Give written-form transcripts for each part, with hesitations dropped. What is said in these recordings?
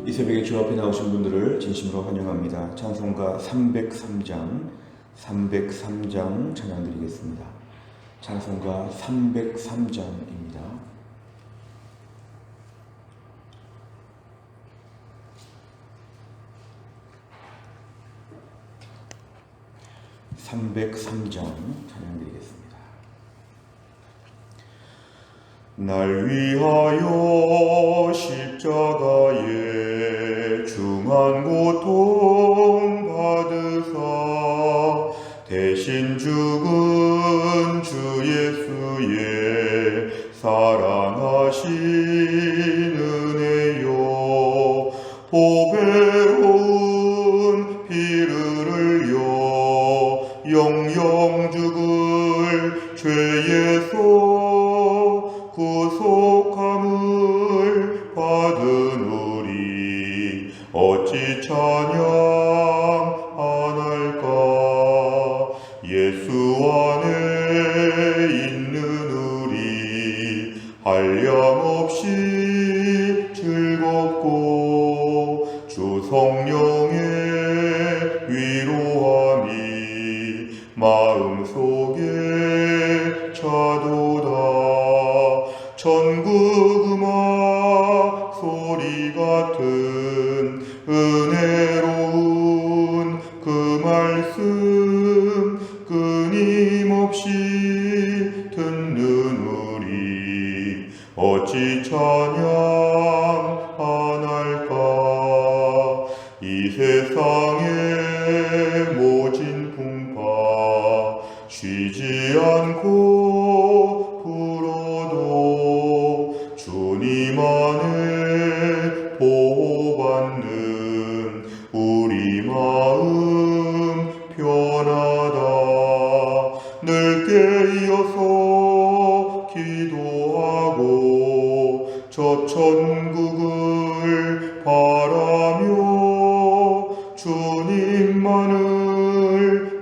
이 새벽에 주 앞에 나오신 분들을 진심으로 환영합니다. 찬송가 303장 찬양 드리겠습니다. 찬송가 303장입니다. 찬양 드리겠습니다. 날 위하여 십자가에 중한 고통 받으사 대신 죽은 주 예수의 사랑하신 은혜요, 보배로운 피를 흘려 영영 죽을 죄에서 구속함을 받은 우리 어찌 찬양 안 할까. 예수 안에 있는 우리 한량없이 즐겁고 주 성령의 위로함이 마음속에 차도다. 전국 음악 소리 같은 은혜로운 그 말씀 끊임없이 듣는 우리 어찌 찬양 안 할까. 이 세상의 모진 풍파 쉬지 않고 불어도 주님 안에 보호받는 우리 마음 편하다. 늘 깨어서 기도하고 저 천국을 바라며 주님만을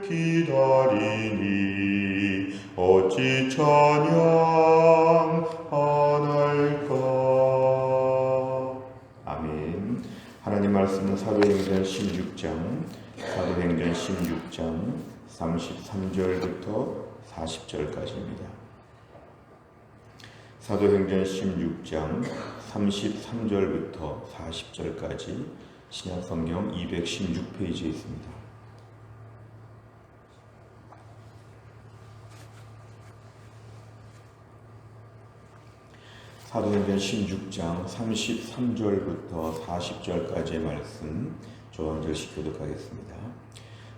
기다리니 어찌 찬양 안 할까. 아멘. 하나님 말씀은 사도행전 16장 33절부터 40절까지입니다. 사도행전 16장 33절부터 40절까지 신약성경 216페이지에 있습니다. 사도행전 16장 33절부터 40절까지의 말씀 저 한 절씩 교독하겠습니다.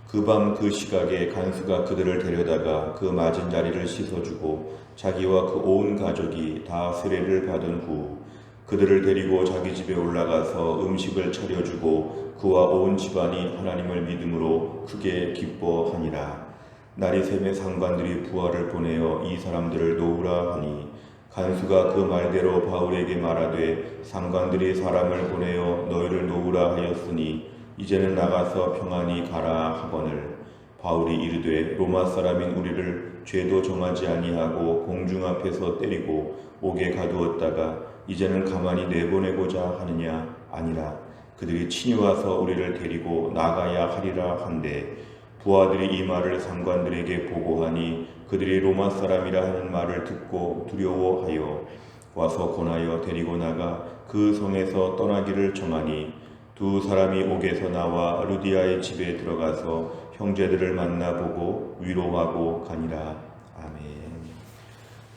그 밤 그 시각에 간수가 그들을 데려다가 그 맞은 자리를 씻어주고 자기와 그 온 가족이 다 세례를 받은 후 그들을 데리고 자기 집에 올라가서 음식을 차려주고 그와 온 집안이 하나님을 믿음으로 크게 기뻐하니라. 날이 새매 상관들이 부하를 보내어 이 사람들을 놓으라 하니 간수가 그 말대로 바울에게 말하되 상관들이 사람을 보내어 너희를 놓으라 하였으니 이제는 나가서 평안히 가라 하거늘. 바울이 이르되 로마 사람인 우리를 죄도 정하지 아니하고 공중 앞에서 때리고 옥에 가두었다가 이제는 가만히 내보내고자 하느냐. 아니라 그들이 친히 와서 우리를 데리고 나가야 하리라 한데 부하들이 이 말을 상관들에게 보고하니 그들이 로마 사람이라 하는 말을 듣고 두려워하여 와서 권하여 데리고 나가 그 성에서 떠나기를 정하니 두 사람이 옥에서 나와 루디아의 집에 들어가서 형제들을 만나보고 위로하고 가니라. 아멘.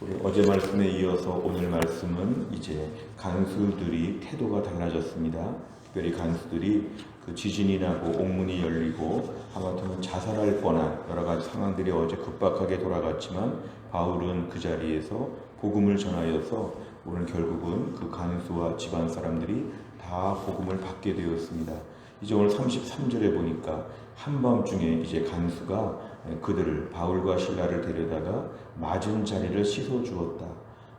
우리 어제 말씀에 이어서 오늘 말씀은 이제 간수들이 태도가 달라졌습니다. 특별히 간수들이 그 지진이 나고 옥문이 열리고 하마터면 자살할 뻔한 여러 가지 상황들이 어제 급박하게 돌아갔지만 바울은 그 자리에서 복음을 전하여서 오늘 결국은 그 간수와 집안 사람들이 다 복음을 받게 되었습니다. 이제 오늘 33절에 보니까 한밤중에 이제 간수가 그들을 바울과 실라를 데려다가 맞은 자리를 씻어 주었다.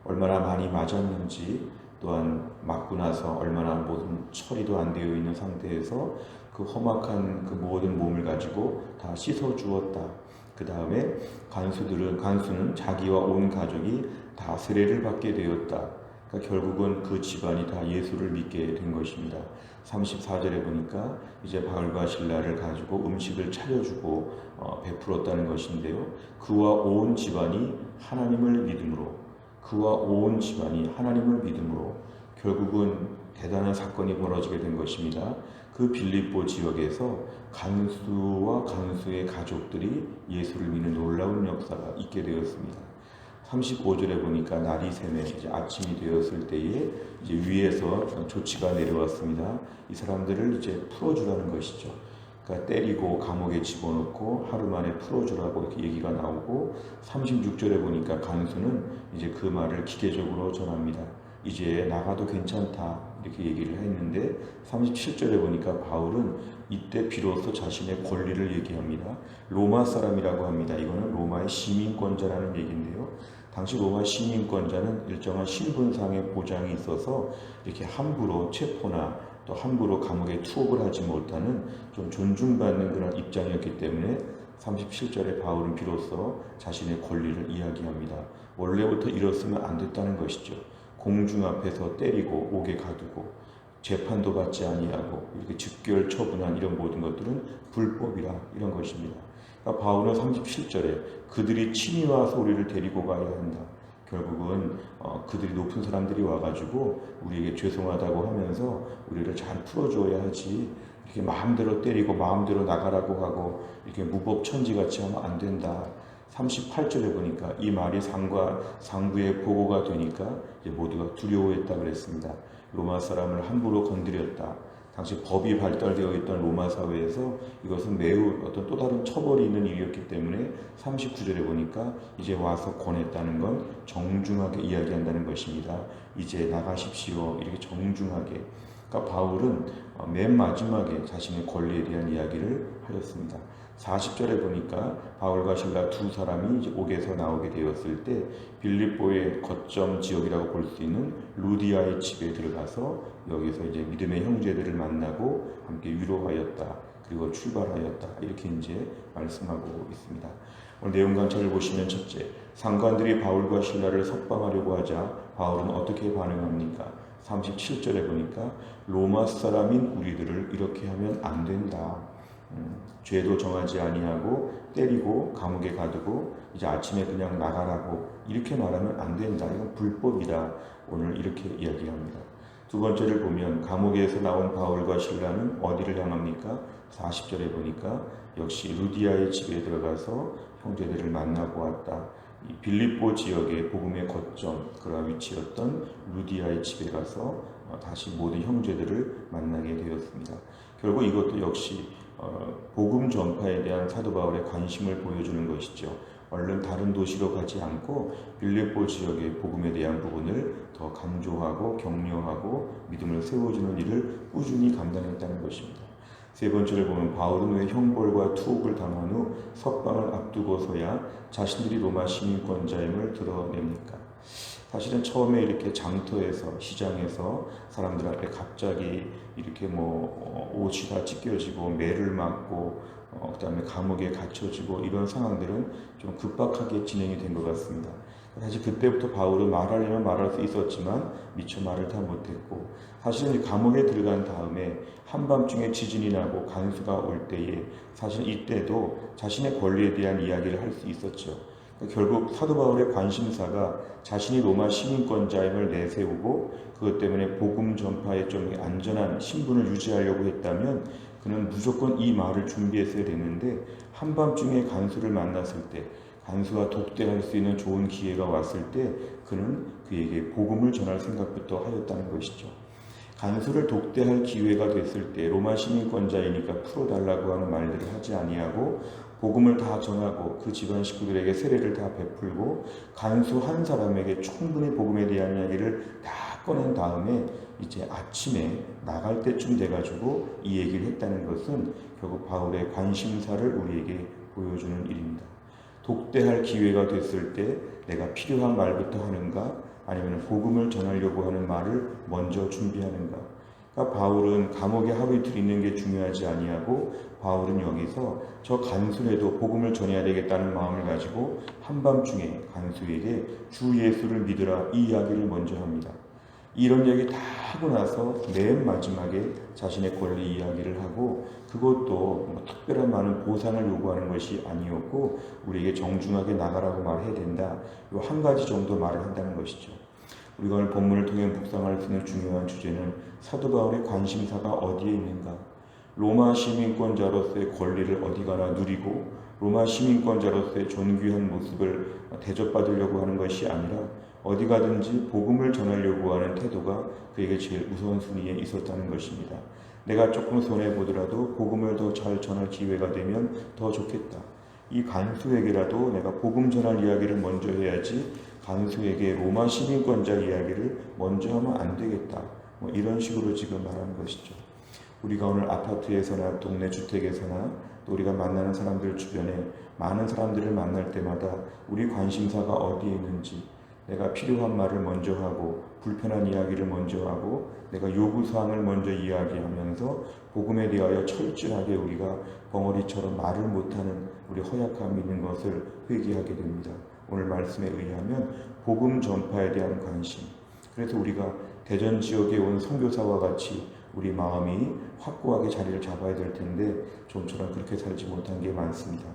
얼마나 많이 맞았는지, 또한 맞고 나서 얼마나 모든 처리도 안 되어 있는 상태에서 그 험악한 그 모든 몸을 가지고 다 씻어 주었다. 그 다음에 간수는 자기와 온 가족이 다 세례를 받게 되었다. 그러니까 결국은 그 집안이 다 예수를 믿게 된 것입니다. 34절에 보니까 이제 바울과 실라를 가지고 음식을 차려주고 베풀었다는 것인데요. 그와 온 집안이 하나님을 믿음으로, 그와 온 집안이 하나님을 믿음으로 결국은 대단한 사건이 벌어지게 된 것입니다. 그 빌립보 지역에서 간수와 간수의 가족들이 예수를 믿는 놀라운 역사가 있게 되었습니다. 35절에 보니까 날이 새매 이제 아침이 되었을 때에 이제 위에서 조치가 내려왔습니다. 이 사람들을 이제 풀어주라는 것이죠. 그러니까 때리고 감옥에 집어넣고 하루 만에 풀어주라고 이렇게 얘기가 나오고 36절에 보니까 간수는 이제 그 말을 기계적으로 전합니다. 이제 나가도 괜찮다 이렇게 얘기를 했는데 37절에 보니까 바울은 이때 비로소 자신의 권리를 얘기합니다. 로마 사람이라고 합니다. 이거는 로마의 시민권자라는 얘기인데요. 당시 로마 시민권자는 일정한 신분상의 보장이 있어서 이렇게 함부로 체포나 또 함부로 감옥에 투옥을 하지 못하는 좀 존중받는 그런 입장이었기 때문에 37절에 바울은 비로소 자신의 권리를 이야기합니다. 원래부터 이랬으면 안 됐다는 것이죠. 공중 앞에서 때리고 옥에 가두고 재판도 받지 아니하고 이렇게 즉결 처분한 이런 모든 것들은 불법이라 이런 것입니다. 그러니까 바울은 37절에 그들이 친히 와서 우리를 데리고 가야 한다. 결국은 그들이 높은 사람들이 와가지고 우리에게 죄송하다고 하면서 우리를 잘 풀어줘야 하지 이렇게 마음대로 때리고 마음대로 나가라고 하고 이렇게 무법천지같이 하면 안 된다. 38절에 보니까 이 말이 상부에 보고가 되니까 이제 모두가 두려워했다 그랬습니다. 로마 사람을 함부로 건드렸다. 당시 법이 발달되어 있던 로마 사회에서 이것은 매우 어떤 또 다른 처벌이 있는 일이었기 때문에 39절에 보니까 이제 와서 권했다는 건 정중하게 이야기한다는 것입니다. 이제 나가십시오. 이렇게 정중하게. 그러니까 바울은 맨 마지막에 자신의 권리에 대한 이야기를 하였습니다. 40절에 보니까 바울과 실라 두 사람이 이제 옥에서 나오게 되었을 때 빌립보의 거점 지역이라고 볼 수 있는 루디아의 집에 들어가서 여기서 이제 믿음의 형제들을 만나고 함께 위로하였다. 그리고 출발하였다. 이렇게 이제 말씀하고 있습니다. 오늘 내용 강좌를 보시면 첫째, 상관들이 바울과 실라를 석방하려고 하자 바울은 어떻게 반응합니까? 37절에 보니까 로마 사람인 우리들을 이렇게 하면 안 된다. 죄도 정하지 아니하고 때리고 감옥에 가두고 이제 아침에 그냥 나가라고 이렇게 말하면 안 된다. 이건 불법이다. 오늘 이렇게 이야기합니다. 두 번째를 보면 감옥에서 나온 바울과 실라는 어디를 향합니까? 40절에 보니까 역시 루디아의 집에 들어가서 형제들을 만나고 왔다. 이 빌립보 지역의 복음의 거점 그런 위치였던 루디아의 집에 가서 다시 모든 형제들을 만나게 되었습니다. 결국 이것도 역시 복음 전파에 대한 사도 바울의 관심을 보여주는 것이죠. 얼른 다른 도시로 가지 않고 빌립보 지역의 복음에 대한 부분을 더 강조하고 격려하고 믿음을 세워주는 일을 꾸준히 감당했다는 것입니다. 세 번째를 보면 바울은 왜 형벌과 투옥을 당한 후 석방을 앞두고서야 자신들이 로마 시민권자임을 드러냅니까? 사실은 처음에 이렇게 장터에서 시장에서 사람들 앞에 갑자기 이렇게 옷이 다 찢겨지고 매를 맞고 그다음에 감옥에 갇혀지고 이런 상황들은 좀 급박하게 진행이 된 것 같습니다. 사실 그때부터 바울은 말하려면 말할 수 있었지만 미처 말을 다 못했고 사실은 감옥에 들어간 다음에 한밤중에 지진이 나고 간수가 올 때에 사실 이때도 자신의 권리에 대한 이야기를 할 수 있었죠. 결국 사도 바울의 관심사가 자신이 로마 시민권자임을 내세우고 그것 때문에 복음 전파에 좀 안전한 신분을 유지하려고 했다면 그는 무조건 이 말을 준비했어야 되는데 한밤중에 간수를 만났을 때 간수와 독대할 수 있는 좋은 기회가 왔을 때 그는 그에게 복음을 전할 생각부터 하였다는 것이죠. 간수를 독대할 기회가 됐을 때 로마 시민권자이니까 풀어달라고 하는 말들을 하지 아니하고 복음을 다 전하고 그 집안 식구들에게 세례를 다 베풀고 간수 한 사람에게 충분히 복음에 대한 이야기를 다 꺼낸 다음에 이제 아침에 나갈 때쯤 돼가지고 이 얘기를 했다는 것은 결국 바울의 관심사를 우리에게 보여주는 일입니다. 독대할 기회가 됐을 때 내가 필요한 말부터 하는가 아니면 복음을 전하려고 하는 말을 먼저 준비하는가. 그러니까 바울은 감옥에 하루 이틀 있는 게 중요하지 아니하고 바울은 여기서 저 간수라도 복음을 전해야 되겠다는 마음을 가지고 한밤중에 간수에게 주 예수를 믿으라 이 이야기를 먼저 합니다. 이런 얘기 다 하고 나서 맨 마지막에 자신의 권리 이야기를 하고, 그것도 뭐 특별한 많은 보상을 요구하는 것이 아니었고 우리에게 정중하게 나가라고 말해야 된다, 요 한 가지 정도 말을 한다는 것이죠. 우리가 오늘 본문을 통해 묵상할 수 있는 중요한 주제는 사도 바울의 관심사가 어디에 있는가. 로마 시민권자로서의 권리를 어디가나 누리고 로마 시민권자로서의 존귀한 모습을 대접받으려고 하는 것이 아니라 어디 가든지 복음을 전하려고 하는 태도가 그에게 제일 우선순위에 있었다는 것입니다. 내가 조금 손해보더라도 복음을 더 잘 전할 기회가 되면 더 좋겠다. 이 간수에게라도 내가 복음 전할 이야기를 먼저 해야지 간수에게 로마 시민권자 이야기를 먼저 하면 안 되겠다. 뭐 이런 식으로 지금 말하는 것이죠. 우리가 오늘 아파트에서나 동네 주택에서나 또 우리가 만나는 사람들 주변에 많은 사람들을 만날 때마다 우리 관심사가 어디에 있는지, 내가 필요한 말을 먼저 하고 불편한 이야기를 먼저 하고 내가 요구사항을 먼저 이야기하면서 복음에 대하여 철저하게 우리가 벙어리처럼 말을 못하는 우리 허약함이 있는 것을 회개하게 됩니다. 오늘 말씀에 의하면 복음 전파에 대한 관심, 그래서 우리가 대전 지역에 온 선교사와 같이 우리 마음이 확고하게 자리를 잡아야 될 텐데 좀처럼 그렇게 살지 못한 게 많습니다.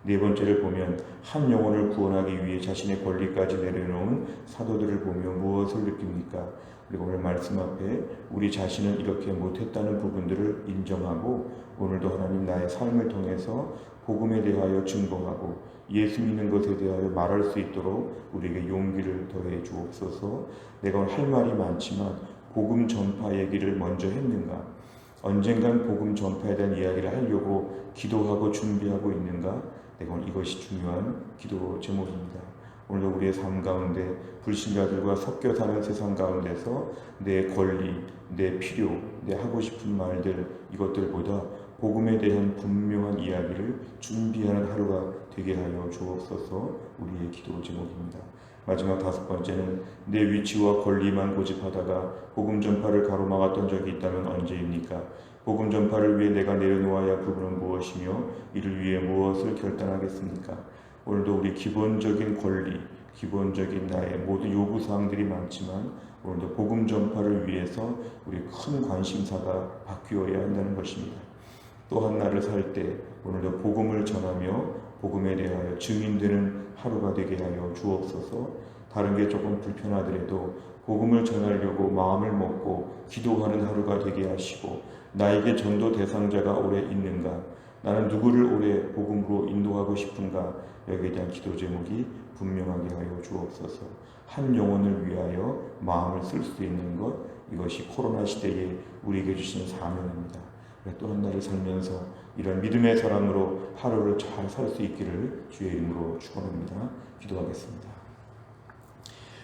네 번째를 보면 한 영혼을 구원하기 위해 자신의 권리까지 내려놓은 사도들을 보며 무엇을 느낍니까? 그리고 오늘 말씀 앞에 우리 자신은 이렇게 못했다는 부분들을 인정하고 오늘도 하나님 나의 삶을 통해서 복음에 대하여 증거하고 예수 믿는 것에 대하여 말할 수 있도록 우리에게 용기를 더해 주옵소서. 내가 오늘 할 말이 많지만 복음 전파 얘기를 먼저 했는가? 언젠간 복음 전파에 대한 이야기를 하려고 기도하고 준비하고 있는가? 내가 오늘 이것이 중요한 기도 제목입니다. 오늘도 우리의 삶 가운데 불신자들과 섞여 사는 세상 가운데서 내 권리, 내 필요, 내 하고 싶은 말들, 이것들보다 복음에 대한 분명한 이야기를 준비하는 하루가 되게 하여 주옵소서. 우리의 기도 제목입니다. 마지막 다섯 번째는 내 위치와 권리만 고집하다가 복음 전파를 가로막았던 적이 있다면 언제입니까? 복음 전파를 위해 내가 내려놓아야 할 부분은 무엇이며 이를 위해 무엇을 결단하겠습니까? 오늘도 우리 기본적인 권리, 기본적인 나의 모든 요구사항들이 많지만 오늘도 복음 전파를 위해서 우리 큰 관심사가 바뀌어야 한다는 것입니다. 또한 날을 살 때 오늘도 복음을 전하며 복음에 대하여 증인되는 하루가 되게 하여 주옵소서. 다른 게 조금 불편하더라도 복음을 전하려고 마음을 먹고 기도하는 하루가 되게 하시고, 나에게 전도 대상자가 오래 있는가, 나는 누구를 오래 복음으로 인도하고 싶은가, 여기에 대한 기도 제목이 분명하게 하여 주옵소서. 한 영혼을 위하여 마음을 쓸 수 있는 것, 이것이 코로나 시대에 우리에게 주시는 사명입니다. 또 한 날을 살면서 이런 믿음의 사람으로 하루를 잘 살 수 있기를 주의 이름으로 축원합니다. 기도하겠습니다.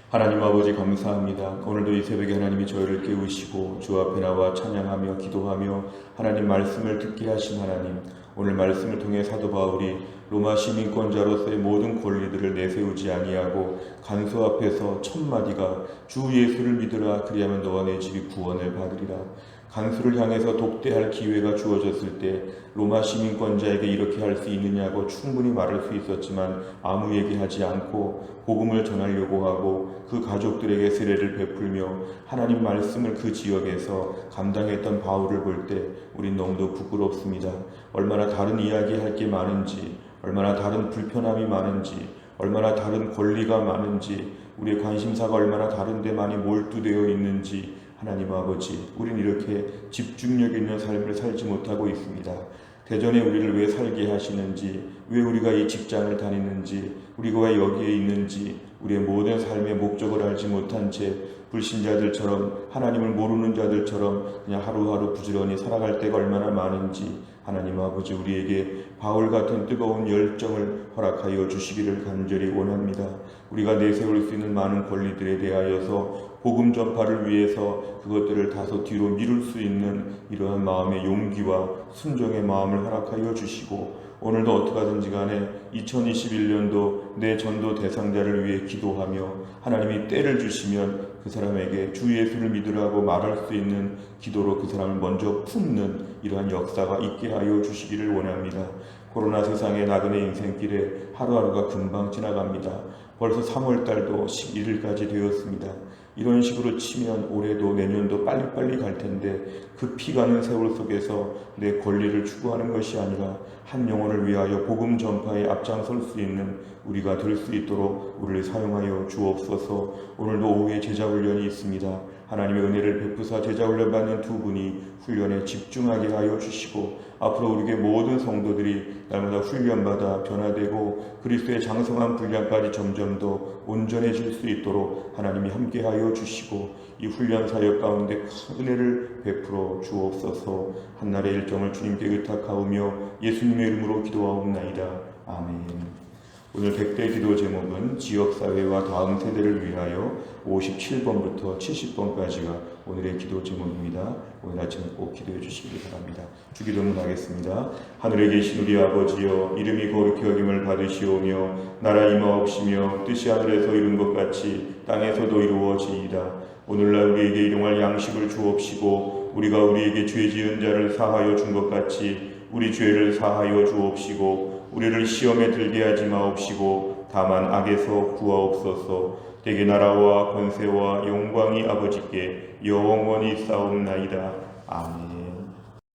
하나님 아버지 감사합니다. 오늘도 이 새벽에 하나님이 저희를 깨우시고 주 앞에 나와 찬양하며 기도하며 하나님 말씀을 듣게 하신 하나님, 오늘 말씀을 통해 사도 바울이 로마 시민권자로서의 모든 권리들을 내세우지 아니하고 간수 앞에서 첫 마디가 주 예수를 믿으라, 그리하면 너와 내 집이 구원을 받으리라. 간수를 향해서 독대할 기회가 주어졌을 때 로마 시민권자에게 이렇게 할 수 있느냐고 충분히 말할 수 있었지만 아무 얘기하지 않고 복음을 전하려고 하고 그 가족들에게 세례를 베풀며 하나님 말씀을 그 지역에서 감당했던 바울을 볼 때 우린 너무도 부끄럽습니다. 얼마나 다른 이야기할 게 많은지, 얼마나 다른 불편함이 많은지, 얼마나 다른 권리가 많은지, 우리의 관심사가 얼마나 다른 데 많이 몰두되어 있는지, 하나님 아버지, 우린 이렇게 집중력 있는 삶을 살지 못하고 있습니다. 대전에 우리를 왜 살게 하시는지, 왜 우리가 이 직장을 다니는지, 우리가 왜 여기에 있는지, 우리의 모든 삶의 목적을 알지 못한 채 불신자들처럼, 하나님을 모르는 자들처럼 그냥 하루하루 부지런히 살아갈 때가 얼마나 많은지, 하나님 아버지, 우리에게 바울 같은 뜨거운 열정을 허락하여 주시기를 간절히 원합니다. 우리가 내세울 수 있는 많은 권리들에 대하여서 복음 전파를 위해서 그것들을 다소 뒤로 미룰 수 있는 이러한 마음의 용기와 순종의 마음을 허락하여 주시고, 오늘도 어떻게든지 간에 2021년도 내 전도 대상자를 위해 기도하며 하나님이 때를 주시면 그 사람에게 주 예수를 믿으라고 말할 수 있는 기도로 그 사람을 먼저 품는 이러한 역사가 있게 하여 주시기를 원합니다. 코로나 세상의 나그네 인생길에 하루하루가 금방 지나갑니다. 벌써 3월달도 11일까지 되었습니다. 이런 식으로 치면 올해도 내년도 빨리빨리 갈 텐데 급히 가는 세월 속에서 내 권리를 추구하는 것이 아니라 한 영혼을 위하여 복음 전파에 앞장설 수 있는 우리가 될 수 있도록 우리를 사용하여 주옵소서. 오늘도 오후에 제자훈련이 있습니다. 하나님의 은혜를 베푸사 제자훈련 받는 두 분이 훈련에 집중하게 하여 주시고 앞으로 우리에게 모든 성도들이 날마다 훈련받아 변화되고 그리스도의 장성한 분량까지 점점 더 온전해질 수 있도록 하나님이 함께하여 주시고 이 훈련 사역 가운데 큰 은혜를 베풀어 주옵소서. 한날의 일정을 주님께 의탁하오며 예수님의 이름으로 기도하옵나이다. 아멘. 오늘 100대 기도 제목은 지역사회와 다음 세대를 위하여 57번부터 70번까지가 오늘의 기도 제목입니다. 오늘 아침에 꼭 기도해 주시기 바랍니다. 주기도문 하겠습니다. 하늘에 계신 우리 아버지여, 이름이 거룩히 여김을 받으시오며 나라 임하옵시며 뜻이 하늘에서 이룬 것 같이 땅에서도 이루어지이다. 오늘날 우리에게 일용할 양식을 주옵시고 우리가 우리에게 죄 지은 자를 사하여 준 것 같이 우리 죄를 사하여 주옵시고 우리를 시험에 들게 하지 마옵시고 다만 악에서 구하옵소서. 대개 나라와 권세와 영광이 아버지께 영원히 싸움나이다. 아멘.